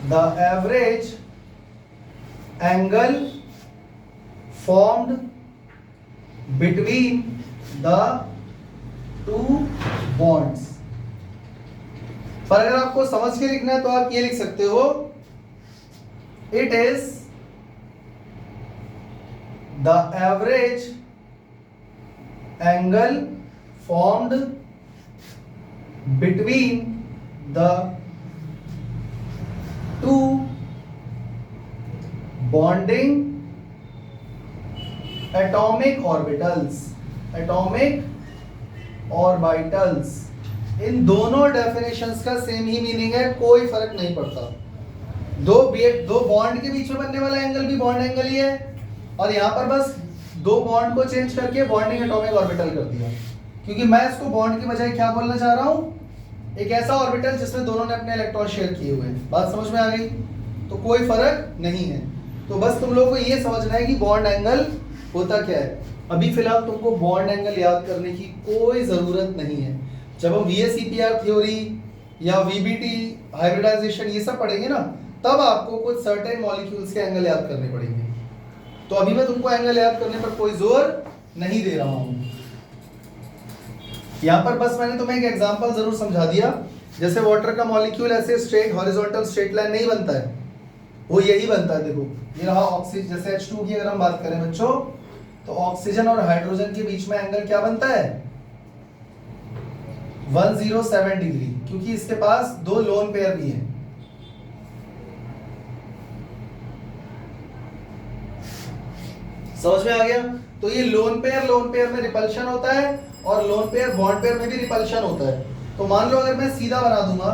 A: the average angle formed between the two bonds। पर अगर आपको समझ के लिखना है तो आप ये लिख सकते हो, it is the average angle formed between the two bonding atomic orbitals, atomic orbitals. इन दोनों डेफिनेशंस का सेम ही मीनिंग है, कोई फर्क नहीं पड़ता। दो बॉन्ड के बीच में बनने वाला एंगल भी बॉन्ड एंगल ही है, और यहां पर बस दो बॉन्ड को चेंज करके बॉन्डिंग एटॉमिक ऑर्बिटल कर दिया, क्योंकि मैं इसको बॉन्ड की बजाय क्या बोलना चाह रहा हूं, एक ऐसा ऑर्बिटल जिसमें दोनों ने अपने इलेक्ट्रॉन शेयर किए हुए हैं। बात समझ में आ गई? तो कोई फर्क नहीं है। तो बस तुम लोगों को ये समझना है कि बॉन्ड एंगल होता क्या है। अभी फिलहाल तुमको बॉन्ड एंगल याद करने की कोई जरूरत नहीं है। जब हम VSEPR थ्योरी या VBT हाइब्रिडाइजेशन ये सब पढ़ेंगे ना, तब आपको कुछ सर्टेन मॉलिक्यूल्स के एंगल याद करने पड़ेंगे। तो अभी मैं तुमको एंगल याद करने पर कोई जोर नहीं दे रहा हूं। यहां पर बस मैंने तुम्हें एक एग्जांपल जरूर समझा दिया। जैसे वाटर का मॉलिक्यूल ऐसे स्ट्रेट हॉरिजॉन्टल स्ट्रेट लाइन नहीं बनता है, वो यही बनता है। देखो ये रहा ऑक्सीजन, जैसे H2 की अगर हम बात करें बच्चों, तो ऑक्सीजन और हाइड्रोजन के बीच में एंगल क्या बनता है, 107 डिग्री, क्योंकि इसके पास दो लोन पेयर भी हैं। समझ में आ गया? तो ये लोन पेयर में रिपल्शन होता है, और लोन पेयर बॉन्ड पेयर में भी रिपल्शन होता है। तो मान लो अगर मैं सीधा बना दूंगा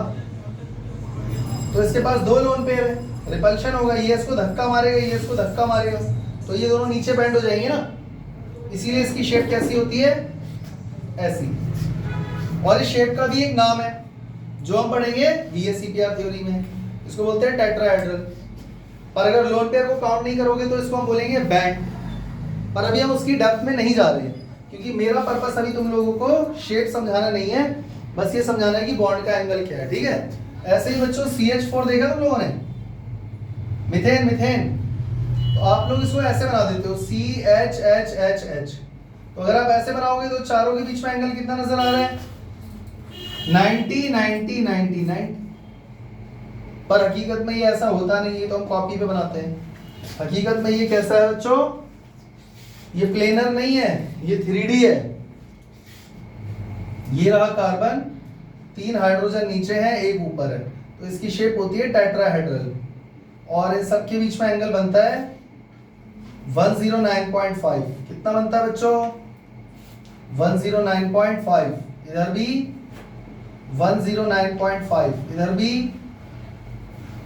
A: तो इसके पास दो लोन पेयर है, रिपल्शन होगा, ये इसको धक्का मारेगा, ये इसको धक्का मारेगा, तो ये दोनों नीचे बेंड हो जाएंगे ना। इसीलिए इसकी शेप कैसी होती है, ऐसी। और इस शेप का भी एक नाम है जो हम पढ़ेंगे VSEPR थ्योरी में, इसको बोलते हैं टेट्राहेड्रल। पर अगर लोन पेयर को काउंट नहीं करोगे तो इसको हम बोलेंगे बैंड। पर अभी हम उसकी डेप्थ में नहीं जा रहे हैं, क्योंकि मेरा पर्पस अभी तुम लोगों को शेप समझाना नहीं है, बस ये समझाना है कि बॉन्ड का एंगल क्या है। ठीक है? ऐसे ही बच्चों CH4 देखा तुम लोगों ने, मिथेन, तो आप लोग इसको ऐसे बना देते हो CHHHH। तो अगर आप ऐसे बनाओगे तो चारों के बीच में एंगल कितना नजर आ रहा है, 90 90 90 90। पर हकीकत में ये ऐसा होता नहीं है, तो हम कॉपी पे बनाते हैं। हकीकत में ये कैसा है बच्चों, ये प्लेनर नहीं है, ये 3D है। ये रहा कार्बन, 3 हाइड्रोजन नीचे है, एक ऊपर है, तो इसकी शेप होती है टेट्राहेड्रल। और इन सब के बीच में एंगल बनता है 109.5। कितना बनता है बच्चों, 109.5, इधर भी 109.5, इधर भी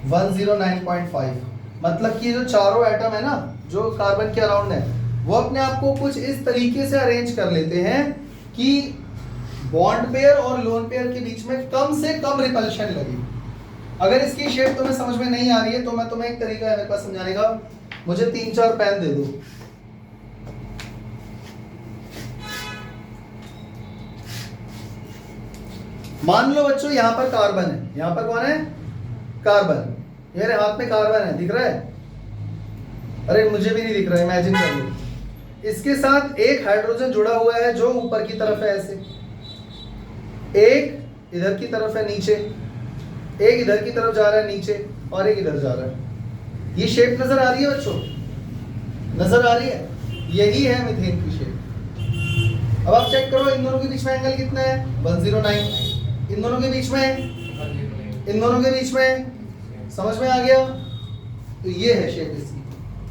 A: 109.5। मतलब कि जो चारों एटम है ना जो कार्बन के अराउंड है वो अपने आप को कुछ इस तरीके से अरेंज कर लेते हैं कि बॉन्ड पेयर और लोन पेयर के बीच में कम से कम रिपल्शन लगे। अगर इसकी शेप तुम्हें समझ में नहीं आ रही है तो मैं तुम्हें एक तरीका है मेरे पास समझाने का, मुझे 3-4 पेन दे दो। मान लो बच्चों यहाँ पर कार्बन है, यहाँ पर कौन है? कार्बन। मेरे हाथ में कार्बन है, दिख रहा है? अरे मुझे भी नहीं दिख रहा है, इमेजिन कर लो। इसके साथ एक हाइड्रोजन जुड़ा हुआ है जो ऊपर की तरफ है ऐसे, एक इधर की तरफ है नीचे, एक इधर की तरफ जा रहा है नीचे और एक इधर जा रहा है। ये शेप नजर आ रही है बच्चों? नजर आ रही है? यही है मीथेन की शेप। अब आप चेक करो इन दोनों के बीच में एंगल कितना है? 109। इन दोनों के बीच में, इन दोनों के बीच में, समझ में आ गया? तो ये है शेप इसकी।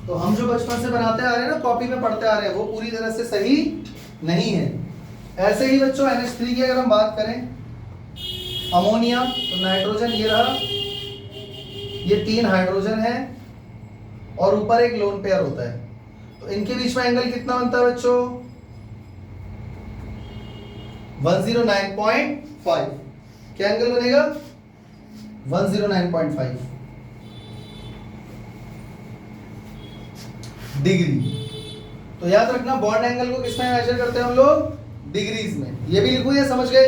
A: तो हम जो बचपन से बनाते आ रहे हैं ना, कॉपी में पढ़ते आ रहे हैं, वो पूरी तरह से सही नहीं है। ऐसे ही बच्चों NH3 की अगर हम बात करें, अमोनिया तो नाइट्रोजन ये रहा, ये 3 हाइड्रोजन है और ऊपर एक लोन पेयर होता है। तो इनके बीच में एंगल कितना बनता है बच्चों? 109.5। क्या एंगल बनेगा? 109.5 डिग्री। तो याद रखना बॉन्ड एंगल को किसमें मेजर करते हैं हम लोग? डिग्रीज में। ये भी लिखो, ये समझ गए?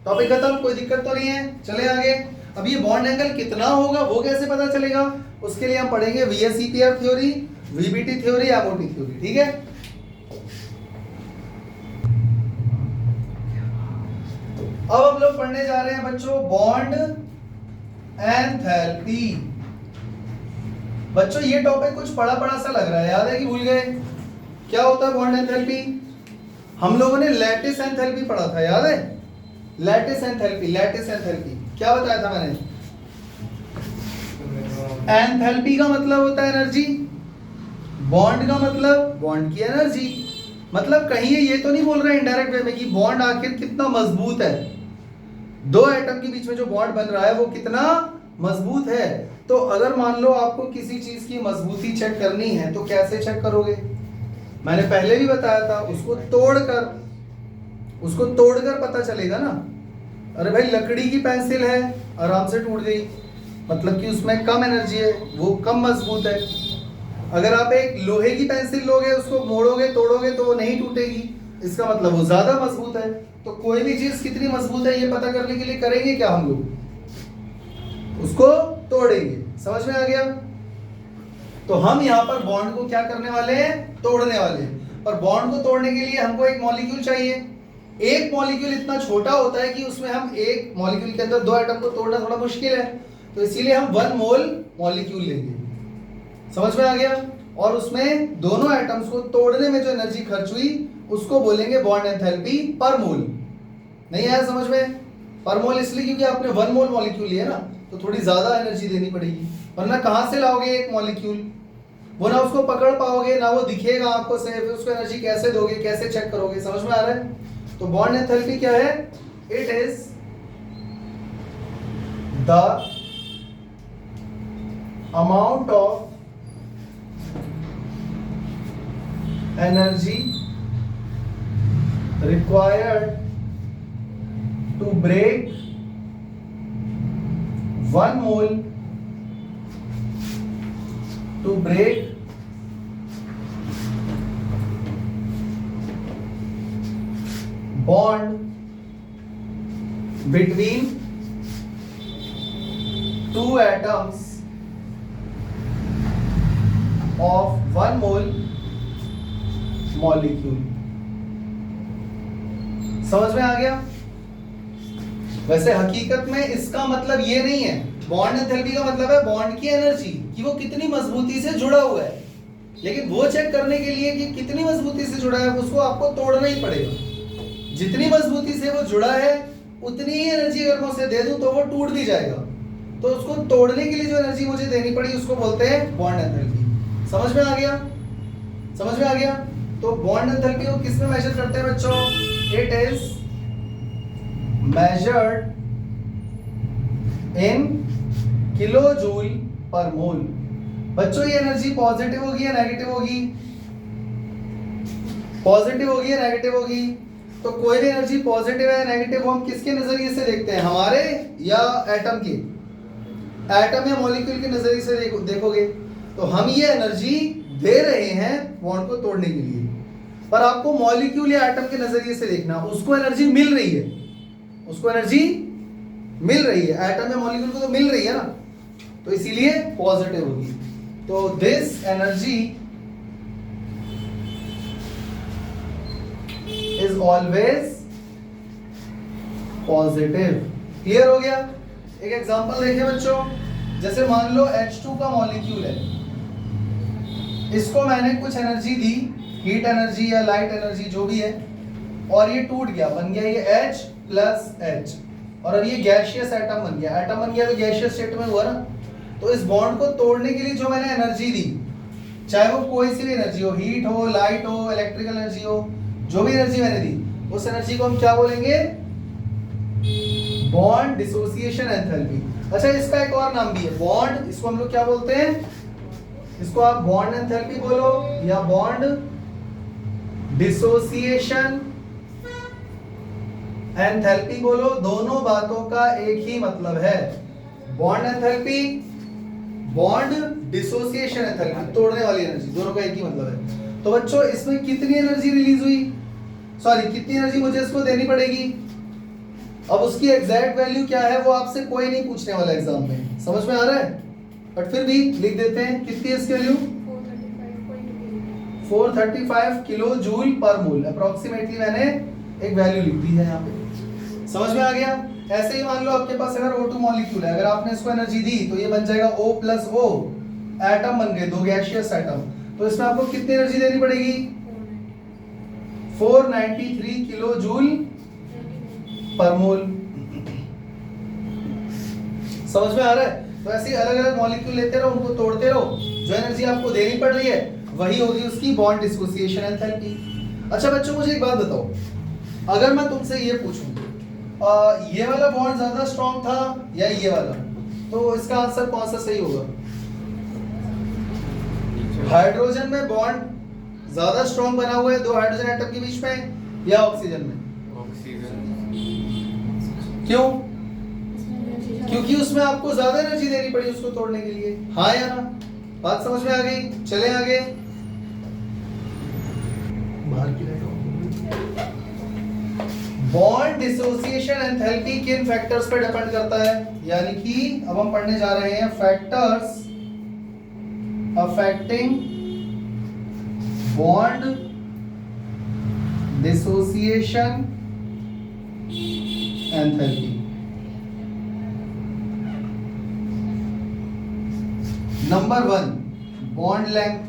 A: टॉपिक खत्म, कोई दिक्कत तो नहीं है? चले आगे। अब ये बॉन्ड एंगल कितना होगा वो कैसे पता चलेगा? उसके लिए हम पढ़ेंगे VSEPR theory, VBT theory, MOT theory. ठीक है? अब हम लोग पढ़ने जा रहे हैं बच्चों बॉन्ड एंथैल्पी। बच्चों ये टॉपिक कुछ पढ़ा पढ़ा सा लग रहा है, याद है कि भूल गए? क्या होता है बॉन्ड एंथैल्पी? हम लोगों ने लैटिस एंथैल्पी पढ़ा था, याद है? लैटिस एंथैल्पी, लैटिस एंथैल्पी क्या बताया था मैंने? एंथैल्पी का मतलब होता है एनर्जी, बॉन्ड का मतलब बॉन्ड की एनर्जी। मतलब कहीं ये तो नहीं बोल रहे इनडायरेक्ट वे में कि बॉन्ड आखिर कितना मजबूत है, दो एटम के बीच में जो बॉन्ड बन रहा है वो कितना मजबूत है। तो अगर मान लो आपको किसी चीज की मजबूती चेक करनी है तो कैसे चेक करोगे? मैंने पहले भी बताया था, उसको तोड़कर पता चलेगा ना। अरे भाई लकड़ी की पेंसिल है, आराम से टूट गई, मतलब कि उसमें कम एनर्जी है, वो कम मजबूत है। अगर आप एक लोहे की पेंसिल लोगे, उसको मोड़ोगे तोड़ोगे तो वो नहीं टूटेगी, इसका मतलब वो ज्यादा मजबूत है। तो कोई भी चीज कितनी मजबूत है ये पता करने के लिए करेंगे क्या हम लोग? उसको तोड़ेंगे। समझ में आ गया? तो हम यहाँ पर बॉन्ड को क्या करने वाले हैं? तोड़ने वाले हैं। और बॉन्ड को तोड़ने के लिए हमको एक मॉलिक्यूल चाहिए। एक मॉलिक्यूल इतना छोटा होता है कि उसमें हम एक मॉलिक्यूल के अंदर 2 एटम को तोड़ना थोड़ा मुश्किल है, तो इसीलिए हम 1 मोल मॉलिक्यूल लेंगे। समझ में आ गया? और उसमें दोनों एटम्स को तोड़ने में जो एनर्जी खर्च हुई उसको बोलेंगे बॉन्ड एंथैल्पी पर मोल। नहीं आया समझ में? पर मोल इसलिए क्योंकि आपने 1 मोल मॉलिक्यूल लिया ना, तो थोड़ी ज्यादा एनर्जी देनी पड़ेगी, वरना कहां से लाओगे एक मॉलिक्यूल? वो ना उसको पकड़ पाओगे, ना वो दिखेगा आपको से, फिर उसको एनर्जी कैसे दोगे, कैसे चेक करोगे? समझ में आ रहा है? तो बॉन्ड एंथैल्पी क्या है? It is the amount of energy required to break 1 mole to break bond between 2 atoms of 1 mole molecule। समझ में आ गया? वैसे हकीकत में इसका मतलब ये नहीं है, बॉन्ड एंथैल्पी का मतलब है बॉन्ड की एनर्जी, कि वो कितनी मजबूती से जुड़ा हुआ है। लेकिन वो चेक करने के लिए कि कितनी मजबूती से जुड़ा है उसको आपको तोड़ना ही पड़ेगा। जितनी मजबूती से वो जुड़ा है उतनी ही एनर्जी अगर मैं उसे दे दूं तो वो टूट भी जाएगा। तो उसको तोड़ने के लिए जो एनर्जी मुझे देनी पड़ी उसको बोलते हैं बॉन्ड एंथैल्पी। समझ में आ गया? समझ में आ गया? तो बॉन्ड एंथैल्पी को किस में मेजर करते हैं बच्चों? It is measured in kilojoule per mole. बच्चों ये एनर्जी पॉजिटिव होगी या नेगेटिव होगी? पॉजिटिव होगी या नेगेटिव होगी? तो कोई भी एनर्जी पॉजिटिव है नेगेटिव हम किसके नजरिए से देखते हैं, हमारे या एटम के? एटम या मॉलिक्यूल के नजरिए से देखोगे। तो हम ये एनर्जी दे रहे हैं बॉन्ड को तोड़ने के लिए, पर आपको मॉलिक्यूल या एटम के नजरिए से देखना, उसको एनर्जी मिल रही है, उसको एनर्जी मिल रही है, एटम या मॉलिक्यूल को तो मिल रही है ना, तो इसीलिए पॉजिटिव होगी। तो this energy is always positive. Clear हो गया? एक एग्जांपल देखिए बच्चों, जैसे मान लो H2 का मॉलिक्यूल है, इसको मैंने कुछ एनर्जी दी, हीट एनर्जी या लाइट एनर्जी जो भी है, और ये टूट गया, बन गया ये H प्लस H, और अब ये गैसियस एटम बन गया। एटम बन गया तो गैसियस स्टेट में हुआ ना। तो इस बॉन्ड को तोड़ने के लिए जो मैंने एनर्जी दी, चाहे वो कोई सी भी एनर्जी हो, हीट हो, लाइट हो, इलेक्ट्रिकल एनर्जी हो, जो भी एनर्जी मैंने दी, उस एनर्जी को हम क्या बोलेंगे? Bond dissociation enthalpy. अच्छा, इसका एक और नाम भी है बॉन्ड, इसको हम लोग क्या बोलते हैं? इसको आप बॉन्ड एंथैल्पी बोलो या बॉन्ड डिसोसिएशन एंथैल्पी बोलो, दोनों बातों का एक ही मतलब है। Bond enthalpy, bond dissociation enthalpy, तोड़ने वाली एनर्जी, दोनों का एक ही मतलब है। तो बच्चों इसमें कितनी एनर्जी रिलीज हुई, सॉरी कितनी एनर्जी मुझे इसको देनी पड़ेगी? अब उसकी एग्जैक्ट वैल्यू क्या है वो आपसे कोई नहीं पूछने वाला एग्जाम में, समझ में आ रहा है? बट फिर भी लिख देते हैं, कितनी है इसकी वैल्यू? 435 किलो जूल पर मोल। अप्रोक्सीमेटली मैंने एक वैल्यू लिख दी है यहाँ पे, समझ में आ गया? ऐसे ही मान लो आपके पास अगर O2 मॉलिक्यूल है, अगर आपने इसको एनर्जी दी तो ये बन जाएगा O प्लस O, एटम बन गए, दो गैसियस एटम। तो इसमें आपको कितनी एनर्जी देनी पड़ेगी? 493 किलो जूल पर मोल। समझ में आ रहा है? तो ऐसे ही अलग अलग मॉलिक्यूल लेते रहो, उनको तोड़ते रहो, जो एनर्जी आपको देनी पड़ रही है वही होगी उसकी बॉन्ड डिसोसिएशन एंथैल्पी। अच्छा बच्चों, मुझे एक बात बताओ, अगर मैं तुमसे ये पूछूं ये वाला बॉन्ड ज्यादा स्ट्रॉन्ग था या ये वाला, तो इसका आंसर कौन सा सही होगा? हाइड्रोजन में बॉन्ड ज्यादा स्ट्रॉन्ग बना हुआ है दो हाइड्रोजन एटम के बीच में, या ऑक्सीजन में? क्यों? क्योंकि उसमें आपको ज्यादा एनर्जी देनी पड़ी उसको तोड़ने के लिए। हाँ या ना? बात समझ में आ गई? चले आगे। बाहर की लाइट बॉन्ड डिसोसिएशन एंथैल्पी किन फैक्टर्स पर डिपेंड करता है? यानी कि अब हम पढ़ने जा रहे हैं factors affecting bond dissociation enthalpy. Number 1, bond length.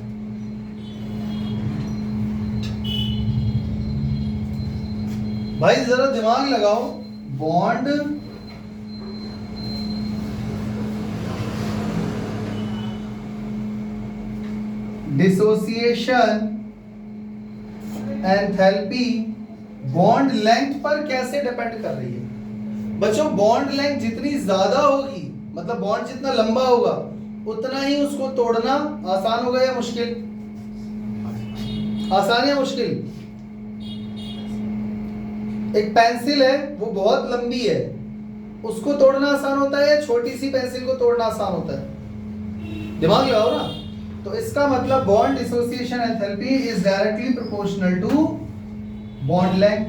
A: भाई जरा दिमाग लगाओ, bond dissociation enthalpy bond length पर कैसे डिपेंड कर रही है? बच्चों बॉन्ड लेंथ जितनी ज्यादा होगी, मतलब बॉन्ड जितना लंबा होगा, उतना ही उसको तोड़ना आसान होगा या मुश्किल? आसान या मुश्किल? एक पेंसिल है, वो बहुत लंबी है, उसको तोड़ना आसान होता है या छोटी सी पेंसिल को तोड़ना आसान होता है? दिमाग लगाओ ना। तो इसका मतलब bond dissociation enthalpy is directly proportional to bond length,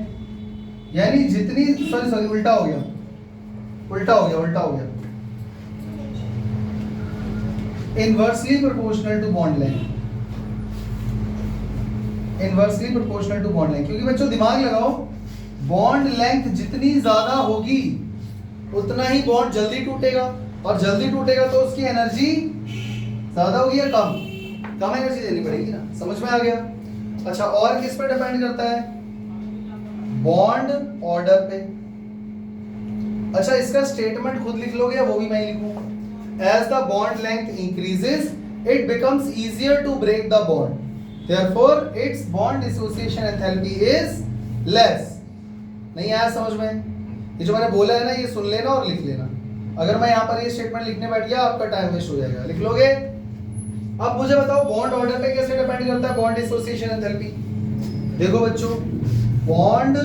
A: यानी जितनी सॉरी उल्टा हो गया, inversely proportional to bond length, inversely proportional to bond length. क्योंकि बच्चों दिमाग लगाओ, बॉन्ड लेंथ जितनी ज्यादा होगी उतना ही बॉन्ड जल्दी टूटेगा, और जल्दी टूटेगा तो उसकी एनर्जी ज्यादा होगी या कम? कम एनर्जी देनी पड़ेगी ना। समझ में आ गया? अच्छा, और किस पर डिपेंड करता है? बॉन्ड ऑर्डर पे। अच्छा, इसका स्टेटमेंट खुद लिख लोगे या वो भी मैं लिखूं? As the bond length increases, it becomes easier to break the bond. therefore its bond dissociation enthalpy is less। नहीं आया समझ में? ये जो मैंने बोला है ना, ये सुन लेना और लिख लेना। अगर मैं यहाँ पर ये स्टेटमेंट लिखने बैठ गया आपका टाइम वेस्ट हो जाएगा। लिख लोगे? अब मुझे बताओ बॉन्ड ऑर्डर पे कैसे डिपेंड करता है बॉन्ड डिसोसिएशन एंथैल्पी? देखो बच्चों, bond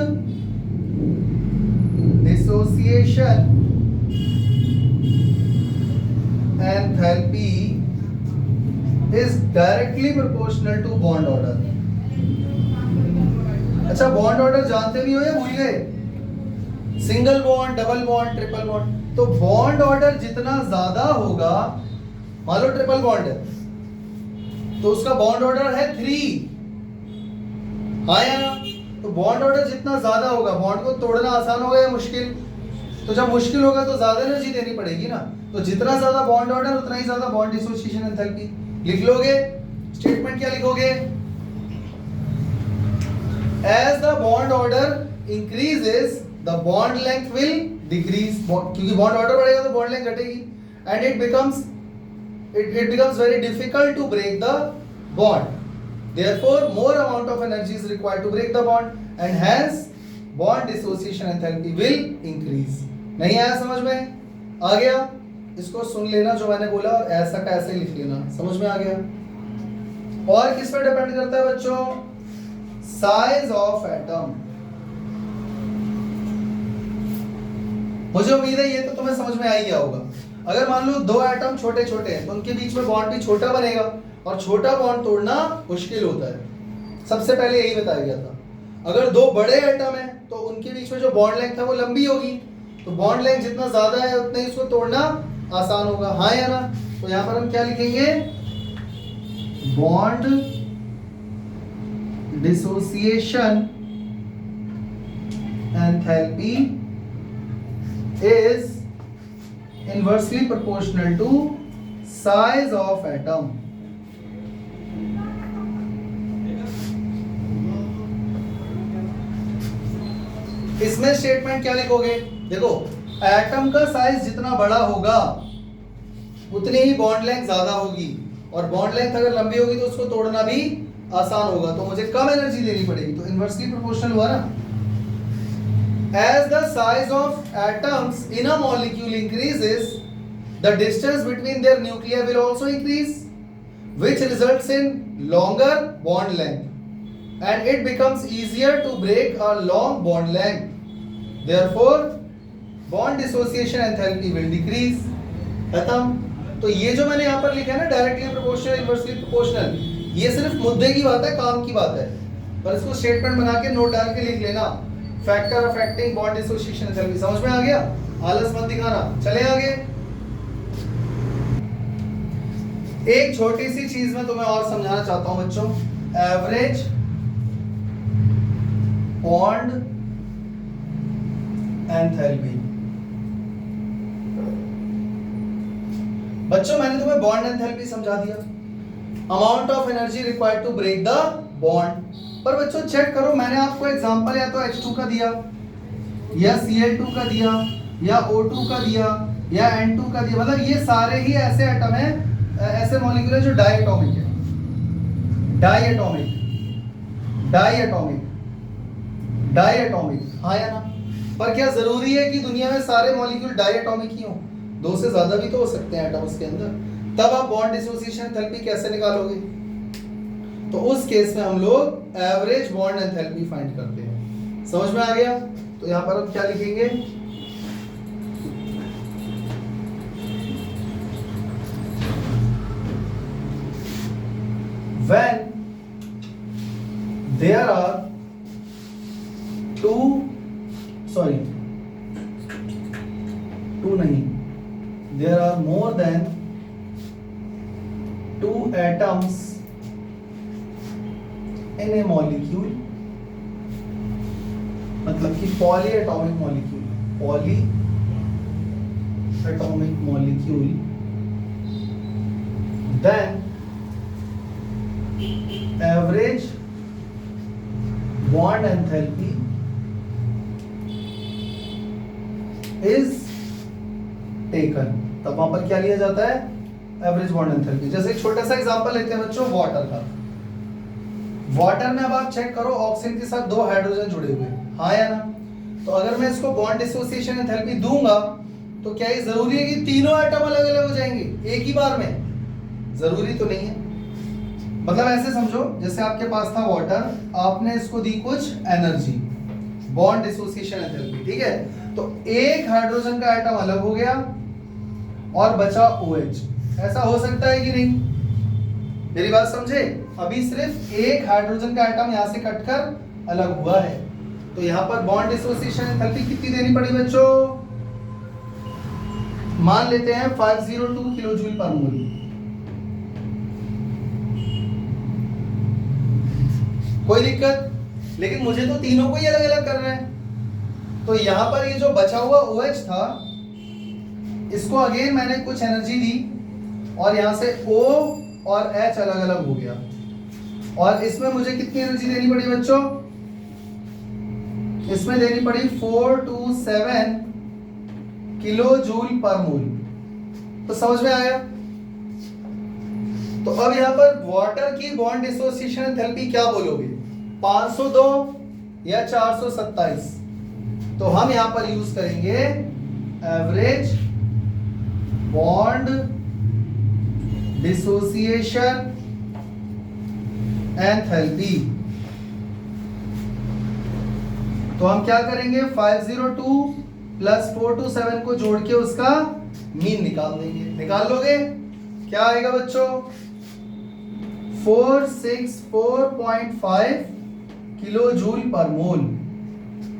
A: dissociation enthalpy is directly proportional to bond order. अच्छा, बॉन्ड ऑर्डर जानते भी हो या भूल गए? Single bond, double bond, triple bond. तो बॉन्ड ऑर्डर जितना ज्यादा होगा, मान लो ट्रिपल बॉन्ड है तो उसका बॉन्ड ऑर्डर है 3, हाँ या ना? तो बॉन्ड ऑर्डर जितना ज्यादा होगा, बॉन्ड को तोड़ना आसान होगा या मुश्किल? तो जब मुश्किल होगा तो ज्यादा एनर्जी देनी पड़ेगी ना। तो जितना ज्यादा बॉन्ड ऑर्डर उतना ही ज्यादा बॉन्ड डिसोसिएशन एंथैल्पी। लिख लोगे? स्टेटमेंट क्या लिखोगे? As the bond order increases, the bond length will decrease। क्योंकि bond order बढ़ेगा तो bond length घटेगी, and it becomes very difficult to break the bond। Therefore, more amount of energy is required to break the bond, and hence bond dissociation enthalpy will increase। नहीं आया समझ में? आ गया? इसको सुन लेना जो मैंने बोला और ऐसा का ऐसे लिख लेना। समझ में आ गया? और किस पर डिपेंड करता है बच्चों? Size of atom. मुझे उम्मीद है ये तो तुम्हें समझ में आ ही गया होगा। अगर मान लो दो एटम छोटे छोटे हैं तो उनके बीच में बॉन्ड भी छोटा बनेगा, और छोटा बॉन्ड तोड़ना मुश्किल होता है। सबसे पहले यही बताया गया था। अगर दो बड़े एटम हैं तो उनके बीच में जो बॉन्ड लेंथ है वो लंबी होगी, तो बॉन्ड लेंथ जितना ज्यादा है उतना ही उसको तोड़ना आसान होगा, हाँ या ना? तो यहां पर हम क्या लिखेंगे? Bond dissociation enthalpy is inversely proportional to size of atom। इसमें स्टेटमेंट क्या लिखोगे? देखो, एटम का साइज जितना बड़ा होगा उतनी ही बॉन्ड लेंथ ज्यादा होगी, और बॉन्ड लेंथ अगर लंबी होगी तो उसको तोड़ना भी आसान होगा, तो मुझे कम एनर्जी देनी पड़ेगी। तो इनवर्सली प्रोपोर्शनल हुआ ना। As the size of atoms in a molecule increases, the distance between their nuclei will also increase, which results in longer bond length, and it becomes easier to break a long bond length। Therefore, bond dissociation enthalpy will decrease। खत्म। तो ये जो मैंने यहाँ पर लिखा है ना, डायरेक्टली प्रोपोर्शनल, इनवर्सली प्रोपोर्शनल, ये सिर्फ मुद्दे की बात है, काम की बात है, पर इसको स्टेटमेंट बना के नोट डाल के लिख लेना। Factor affecting bond dissociation enthalpy. समझ में आ गया? आलस मत दिखाना। चले आगे। एक छोटी सी चीज में तुम्हें और समझाना चाहता हूं बच्चों। Average bond enthalpy. बच्चों मैंने तुम्हें बॉन्ड एंथैल्पी समझा दिया, amount of energy required to break the bond. पर बच्चों चेक करो, मैंने आपको एग्जांपल या तो H2 का दिया, या Cl2 का दिया, या O2 का दिया, या N2 का दिया। मतलब ये सारे ही ऐसे एटम हैं, ऐसे मॉलिक्यूल है जो डायटोमिक है। डायटोमिक, हाँ या ना? पर क्या जरूरी है कि दुनिया में सारे मॉलिक्यूल डायटोमिक ही हों? दो से ज्यादा भी तो हो सकते हैं एटम उसके अंदर। तब आप बॉन्ड डिसोसिएशन एंथैल्पी कैसे निकालोगे? तो उस केस में हम लोग एवरेज बॉन्ड एंथैल्पी फाइंड करते हैं। समझ में आ गया? तो यहां पर हम क्या लिखेंगे? When there are there are more than two atoms in a molecule, मतलब कि polyatomic molecule, then average bond enthalpy is taken। तब वहां पर क्या लिया जाता है? Average bond enthalpy. जैसे एक छोटा सा एग्जांपल लेते हैं बच्चों वाटर का। वाटर में अब आप चेक करो ऑक्सीजन के साथ 2 हाइड्रोजन जुड़े हुए हैं, हाँ या ना? तो अगर मैं इसको बॉन्ड डिसोसिएशन एंथैल्पी दूंगा तो क्या ये जरूरी है कि तीनों एटम अलग अलग हो जाएंगे एक ही बार में? जरूरी तो नहीं है। मतलब ऐसे समझो जैसे आपके पास था वाटर, आपने इसको दी कुछ एनर्जी, बॉन्ड डिसोसिएशन एंथैल्पी, ठीक है? तो एक हाइड्रोजन का एटम अलग हो गया और बचा OH। ऐसा हो सकता है कि नहीं? मेरी बात समझे? अभी सिर्फ एक हाइड्रोजन का एटम यहां से कटकर अलग हुआ है, तो यहां पर बॉन्ड डिसोसिएशन एंथैल्पी कितनी देनी पड़ी बच्चों? मान लेते हैं 502 किलोजूल पर मोल। कोई दिक्कत? लेकिन मुझे तो तीनों को ही अलग अलग करना है, तो यहां पर ये जो बचा हुआ OH था, इसको अगेन मैंने कुछ एनर्जी दी और यहां से O और H अलग अलग हो गया, और इसमें मुझे कितनी एनर्जी देनी पड़ी बच्चों? इसमें देनी पड़ी 427 किलो जूल पर मोल। तो समझ में आया? तो अब यहां पर वाटर की बॉन्ड डिसोसिएशन एंथैल्पी क्या बोलोगे, 502 या 427? तो हम यहां पर यूज करेंगे एवरेज बॉन्ड डिसोसिएशन एंथैल्पी। तो हम क्या करेंगे, 502 प्लस 427 को जोड़ के उसका मीन निकाल देंगे। निकाल लोगे? क्या आएगा बच्चों? 464.5 किलो जूल पर मोल।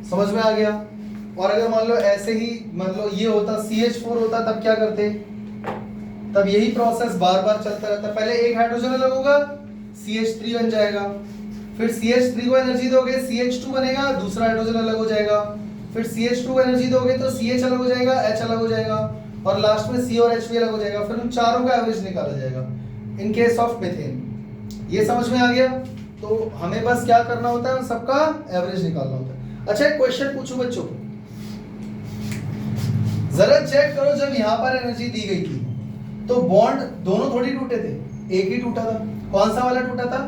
A: समझ में आ गया? और अगर मान लो ऐसे ही मान लो ये होता CH4 होता, तब क्या करते? तब यही प्रोसेस बार बार चलता रहता। पहले एक हाइड्रोजन अलग होगा, CH3 बन जाएगा, फिर CH3 को एनर्जी दोगे CH2 बनेगा, दूसरा हाइड्रोजन अलग हो जाएगा, फिर CH2 एनर्जी दोगे तो CH अलग हो जाएगा, H अलग हो जाएगा, और लास्ट में C और H भी अलग हो जाएगा। फिर उन चारों का एवरेज निकाला जाएगा इन केस ऑफ मीथेन। ये समझ में आ गया? तो हमें बस क्या करना होता है, उन सबका एवरेज निकालना होता है। अच्छा एक क्वेश्चन पूछूं बच्चों, जरा चेक करो, जब यहां पर एनर्जी दी गई थी तो बॉन्ड दोनों थोड़ी टूटे थे, एक ही टूटा था। कौन सा वाला टूटा था?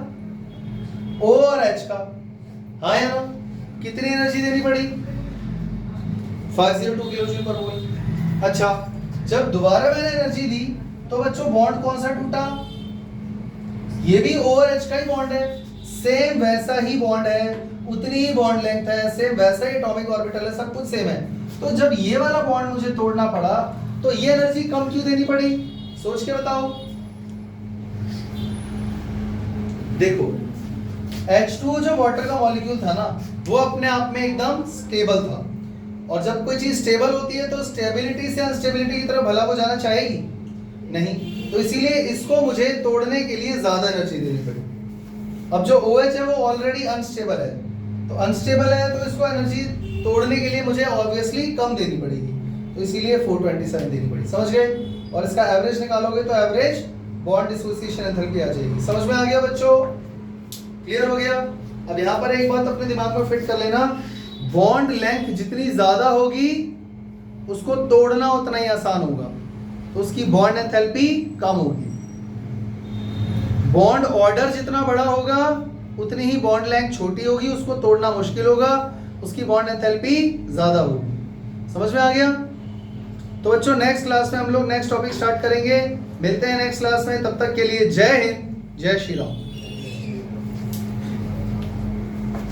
A: O और H का, हाँ या ना? कितनी एनर्जी देनी पड़ी? 502 किलोजूल पर मोल। अच्छा, जब दोबारा मैंने एनर्जी दी तो बच्चों बॉन्ड कौन सा टूटा? ये भी O और H का ही बॉन्ड है, सेम वैसा ही बॉन्ड है, उतनी ही बॉन्ड लेंथ है, सेम वैसा ही एटॉमिक ऑर्बिटल है, सब कुछ सेम है। तो जब ये वाला बॉन्ड मुझे तोड़ना पड़ा तो ये एनर्जी कम क्यों देनी पड़ी? सोच के बताओ। देखो H2O जो वाटर का मॉलिक्यूल था ना, वो अपने आप में एकदम स्टेबल था, और जब कोई चीज स्टेबल होती है तो स्टेबिलिटी से अनस्टेबिलिटी की तरफ भला को जाना चाहेगी नहीं, तो इसीलिए इसको मुझे तोड़ने के लिए ज्यादा एनर्जी देनी पड़ी। अब जो OH है वो ऑलरेडी अनस्टेबल है, तो अनस्टेबल है तो इसको एनर्जी तोड़ने के लिए मुझे ऑब्वियसली कम देनी पड़ेगी, तो इसीलिए 427 देनी पड़ी। समझ गए? और इसका एवरेज निकालोगे तो एवरेज बॉन्ड डिसोसिएशन एंथैल्पी आ जाएगी। समझ में आ गया बच्चों? क्लियर हो गया? अब यहाँ पर एक बात अपने दिमाग में फिट कर लेना, बॉन्ड लेंथ जितनी ज्यादा होगी उसको तोड़ना उतना ही आसान होगा, तो उसकी बॉन्ड एंथैल्पी कम होगी। बॉन्ड ऑर्डर जितना बड़ा होगा उतनी ही बॉन्ड लेंथ छोटी होगी, उसको तोड़ना मुश्किल होगा, उसकी बॉन्ड एंथैल्पी ज्यादा होगी। समझ में आ गया? तो बच्चों नेक्स्ट क्लास में हम लोग नेक्स्ट टॉपिक स्टार्ट करेंगे। मिलते हैं नेक्स्ट क्लास में, तब तक के लिए जय हिंद, जय श्री राम।